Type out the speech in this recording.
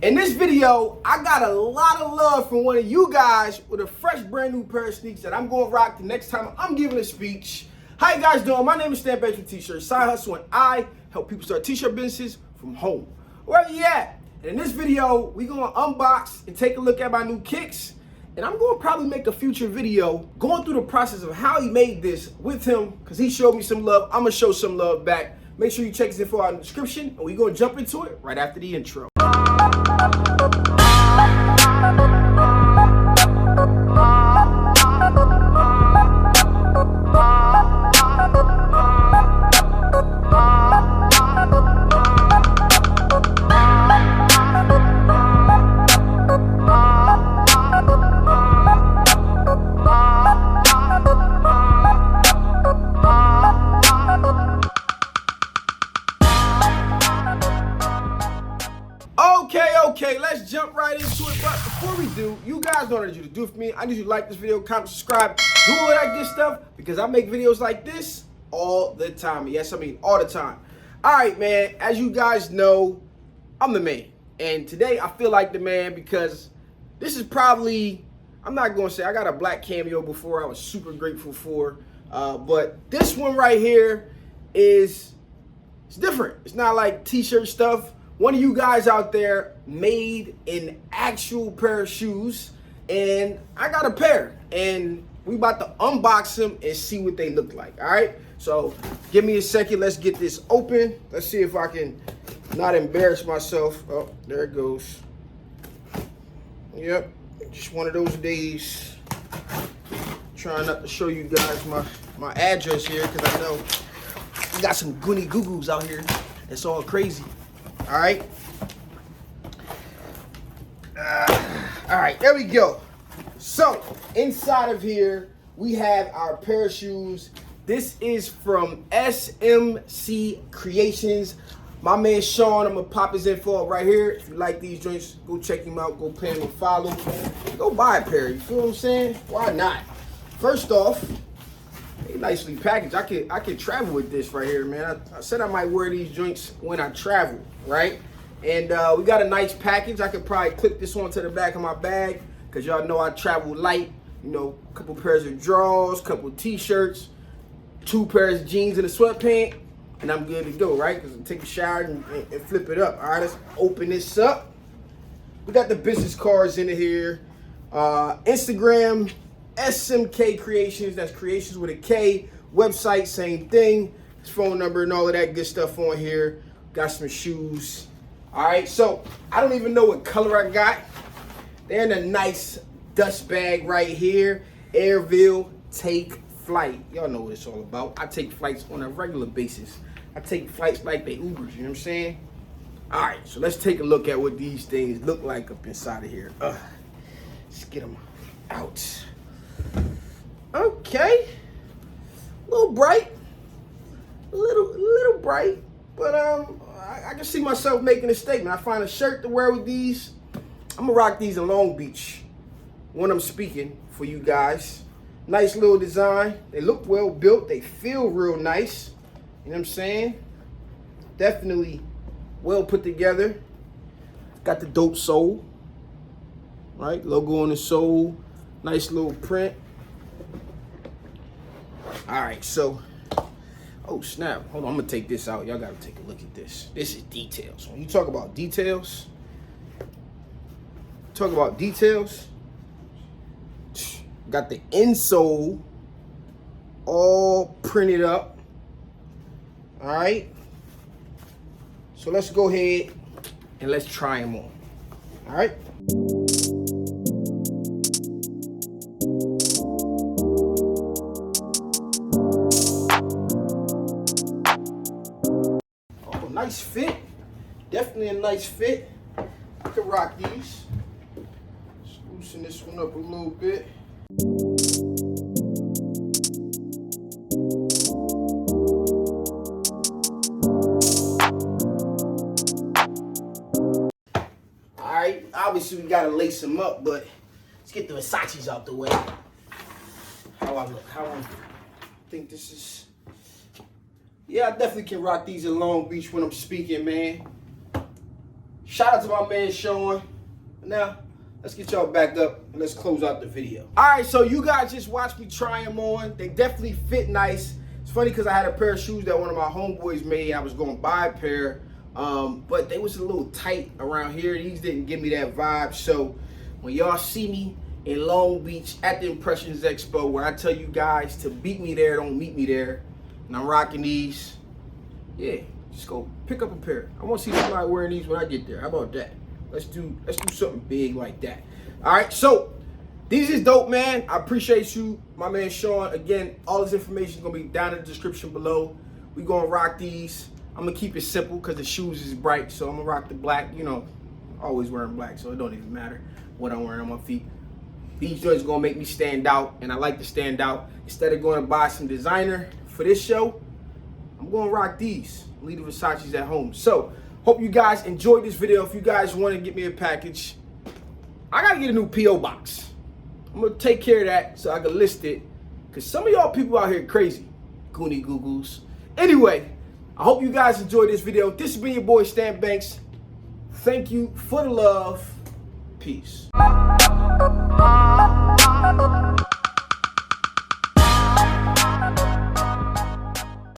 In this video, I got a lot of love from one of you guys with a fresh brand new pair of sneakers that I'm going to rock the next time I'm giving a speech. How you guys doing? My name is Stan Bates with T-Shirts Side Hustle, and I help people start t-shirt businesses from home. Wherever you at. And in this video, we're going to unbox and take a look at my new kicks. And I'm going to probably make a future video going through the process of how he made this with him, because he showed me some love. I'm going to show some love back. Make sure you check his info out in the description, and we're going to jump into it right after the intro. Okay, let's jump right into it. But before we do, you guys know what I need you to do for me. I need you to like this video, comment, subscribe, do all that good stuff, because I make videos like this all the time. Yes, I mean all the time. All right, man, as you guys know, I'm the man. And today I feel like the man because this is probably, I'm not going to say I got a black cameo before I was super grateful for, but this one right here it's different. It's not like t-shirt stuff. One of you guys out there made an actual pair of shoes, and I got a pair, and we about to unbox them and see what they look like. All right, so give me a second. Let's get this open. Let's see if I can not embarrass myself. Oh, there it goes. Yep, just one of those days. Trying not to show you guys my address here, because I know we got some goony goo-goos out here. It's all crazy. All right. All right, there we go. So inside of here, we have our pair of shoes. This is from SMC Creations. My man Sean, I'm gonna pop his info up right here. If you like these joints, go check him out. Go pay him a follow. Go buy a pair. You feel what I'm saying? Why not? First off, they nicely packaged. I could travel with this right here, man. I said I might wear these joints when I travel, right? And we got a nice package. I could probably clip this onto the back of my bag, because y'all know I travel light. You know, a couple pairs of drawers, couple t-shirts, 2 pairs of jeans and a sweatpant, and I'm good to go, right? Because I take a shower and flip it up. All right, let's open this up. We got the business cards in here. Instagram, SMK Creations, that's creations with a K. Website, same thing. His phone number and all of that good stuff on here. Got some shoes. All right, so I don't even know what color I got. They're in a nice dust bag right here. Airville Take Flight. Y'all know what it's all about. I take flights on a regular basis. I take flights like they Ubers, you know what I'm saying? All right, so let's take a look at what these things look like up inside of here. Let's get them out. Okay, a little bright, a little bright, but I can see myself making a statement. I find a shirt to wear with these. I'm gonna rock these in Long Beach when I'm speaking for you guys. Nice little design. They look well built. They feel real nice. You know what I'm saying? Definitely well put together. Got the dope sole, right? Logo on the sole. Nice little print. All right, so, oh snap, hold on, I'm gonna take this out. Y'all gotta take a look at this. This is details. When you talk about details, got the insole all printed up. All right, so let's go ahead and let's try them on. All right. Nice fit, definitely a nice fit. I can rock these. Let's loosen this one up a little bit. All right, obviously we gotta lace them up, but let's get the Versace's out the way. How I look, how I think this is. Yeah, I definitely can rock these in Long Beach when I'm speaking, man. Shout out to my man Sean. Now, let's get y'all back up and let's close out the video. All right, so you guys just watched me try them on. They definitely fit nice. It's funny because I had a pair of shoes that one of my homeboys made. I was going to buy a pair, but they was a little tight around here. These didn't give me that vibe. So when y'all see me in Long Beach at the Impressions Expo, where I tell you guys to beat me there, don't meet me there, and I'm rocking these, yeah, just go pick up a pair. I want to see somebody wearing these when I get there. How about that? Let's do something big like that. All right, so these is dope, man. I appreciate you, my man Sean. Again, all this information is gonna be down in the description below. We gonna rock these. I'm gonna keep it simple because the shoes is bright, so I'm gonna rock the black. You know, always wearing black, so it don't even matter what I'm wearing on my feet. These joints gonna make me stand out, and I like to stand out. Instead of going to buy some designer for this show, I'm gonna rock these. Leave the Versace's at home. So, hope you guys enjoyed this video. If you guys want to get me a package, I gotta get a new P.O. box. I'm gonna take care of that so I can list it. Cause some of y'all people out here crazy. Goonie Googles. Anyway, I hope you guys enjoyed this video. This has been your boy Stan Banks. Thank you for the love. Peace.